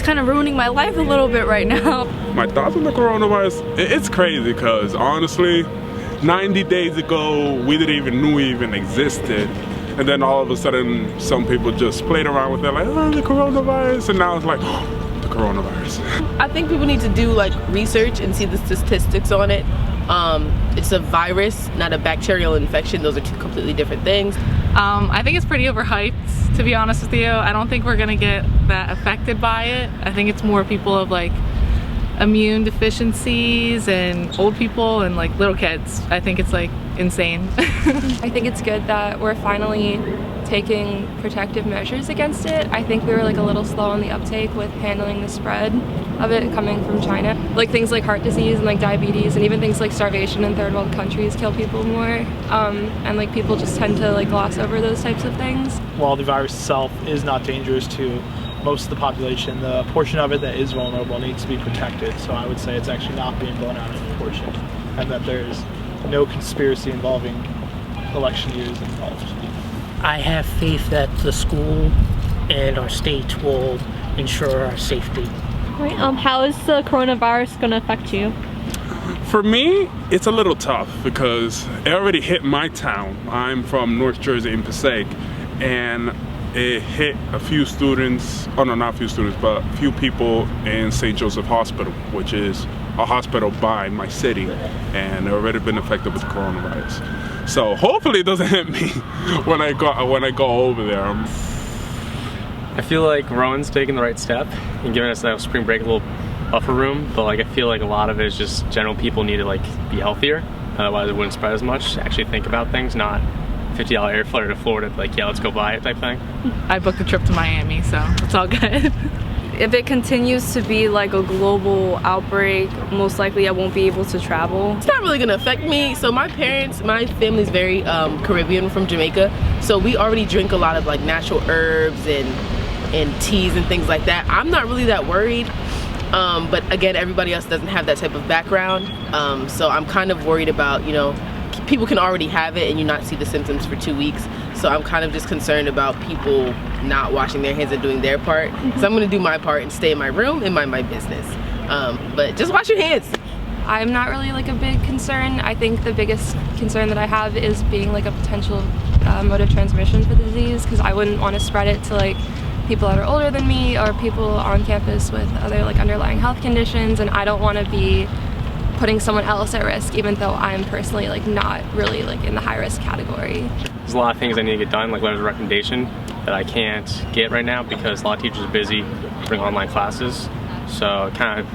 kind of ruining my life a little bit right now. My thoughts on the coronavirus, it's crazy because honestly, 90 days ago, we didn't even know it even existed. And then all of a sudden, some people just played around with it like, oh, the coronavirus. And now it's like, oh, the coronavirus. I think people need to do like research and see the statistics on it. It's a virus, not a bacterial infection. Those are two completely different things. I think it's pretty overhyped, to be honest with you. I don't think we're gonna get that affected by it. I think it's more people of like immune deficiencies and old people and like little kids. I think it's like insane. I think it's good that we're finally taking protective measures against it. I think we were like a little slow on the uptake with handling the spread of it coming from China. Like things like heart disease and like diabetes and even things like starvation in third world countries kill people more. And like people just tend to like gloss over those types of things. While the virus itself is not dangerous to most of the population, the portion of it that is vulnerable needs to be protected. So I would say it's actually not being blown out of proportion and that there's no conspiracy involving election years involved. I have faith that the school and our state will ensure our safety. Right. How is the coronavirus going to affect you? For me, it's a little tough because it already hit my town. I'm from North Jersey in Passaic, and it hit a few students, oh no, not a few students, but a few people in St. Joseph Hospital, which is a hospital by my city, and they've already been affected with coronavirus. So hopefully it doesn't hit me when I go over there. I feel like Rowan's taking the right step and giving us that spring break a little buffer room, but like I feel like a lot of it is just general people need to like be healthier, otherwise it wouldn't spread as much. Actually think about things, not $50 airfare to Florida, like yeah, let's go buy it type thing. I booked a trip to Miami, so it's all good. If it continues to be like a global outbreak, most likely I won't be able to travel. It's not really gonna affect me. So my family's very Caribbean, from Jamaica. So we already drink a lot of like natural herbs and teas and things like that. I'm not really that worried. But again, everybody else doesn't have that type of background. So I'm kind of worried about, you know, people can already have it and you not see the symptoms for 2 weeks. So I'm kind of just concerned about people not washing their hands and doing their part. So I'm gonna do my part and stay in my room and mind my business. But just wash your hands. I'm not really like a big concern. I think the biggest concern that I have is being like a potential mode of transmission for the disease, because I wouldn't want to spread it to like people that are older than me or people on campus with other like underlying health conditions, and I don't want to be putting someone else at risk even though I'm personally like not really like in the high risk category. There's a lot of things I need to get done, like letters of recommendation that I can't get right now because a lot of teachers are busy doing online classes. So it kind of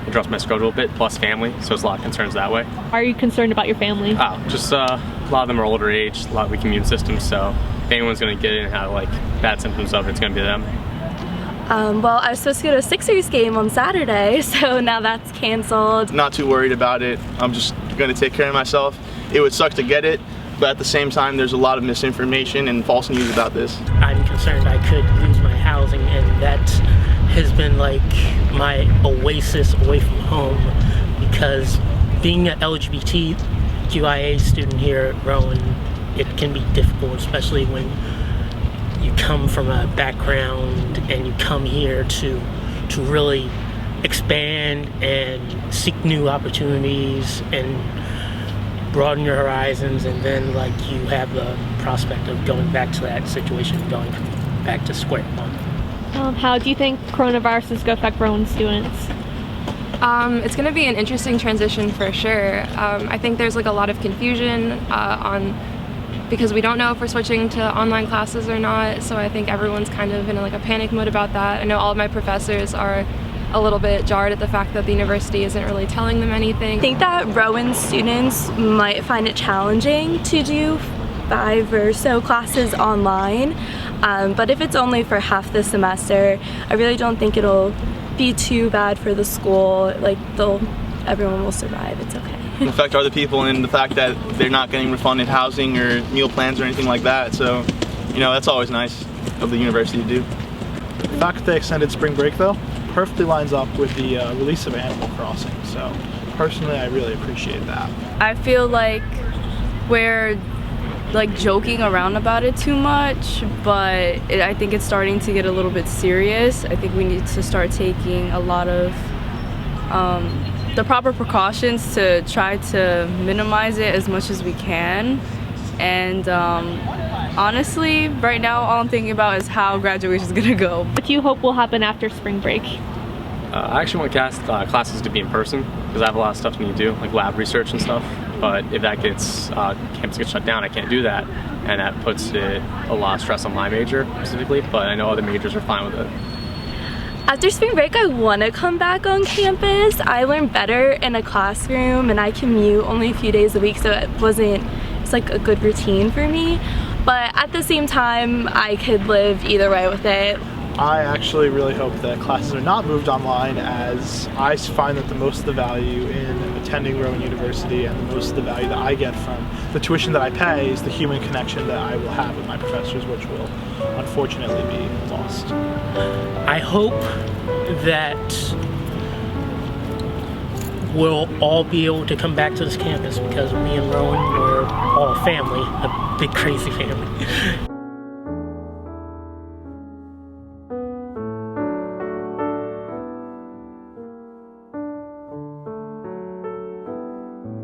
interrupts my schedule a bit, plus family, so there's a lot of concerns that way. Are you concerned about your family? Oh, just a lot of them are older age, a lot of weak immune systems, so if anyone's gonna get it and have like bad symptoms of it, it's gonna be them. Well, I was supposed to go to a Sixers game on Saturday, so now that's canceled. Not too worried about it. I'm just gonna take care of myself. It would suck to get it, but at the same time, there's a lot of misinformation and false news about this. I'm concerned I could lose my housing, and that has been like my oasis away from home, because being an LGBTQIA student here at Rowan, it can be difficult, especially when you come from a background and you come here to really expand and seek new opportunities and broaden your horizons, and then like you have the prospect of going back to that situation, going back to square one. How do you think coronavirus is going to affect Rowan students? It's going to be an interesting transition for sure. I think there's like a lot of confusion because we don't know if we're switching to online classes or not, so I think everyone's kind of in like a panic mode about that. I know all of my professors are a little bit jarred at the fact that the university isn't really telling them anything. I think that Rowan students might find it challenging to do 5 or so classes online, but if it's only for half the semester, I really don't think it'll be too bad for the school. Like everyone will survive, it's okay. It affect other people, and the fact that they're not getting refunded housing or meal plans or anything like that. So, you know, that's always nice of the university to do. The fact that they extended spring break though perfectly lines up with the release of Animal Crossing. So personally, I really appreciate that. I feel like we're like joking around about it too much, but I think it's starting to get a little bit serious. I think we need to start taking a lot of the proper precautions to try to minimize it as much as we can. And honestly, right now all I'm thinking about is how graduation is gonna go. What do you hope will happen after spring break? I actually want classes to be in person because I have a lot of stuff to need to do, like lab research and stuff. But if that gets campus gets shut down, I can't do that, and that puts a lot of stress on my major specifically. But I know other majors are fine with it. After spring break, I want to come back on campus. I learn better in a classroom, and I commute only a few days a week, so it's like a good routine for me. But at the same time, I could live either way with it. I actually really hope that classes are not moved online, as I find that the most of the value in attending Rowan University and the most of the value that I get from the tuition that I pay is the human connection that I will have with my professors, which will unfortunately be lost. I hope that we'll all be able to come back to this campus because me and Rowan were all family, a big crazy family.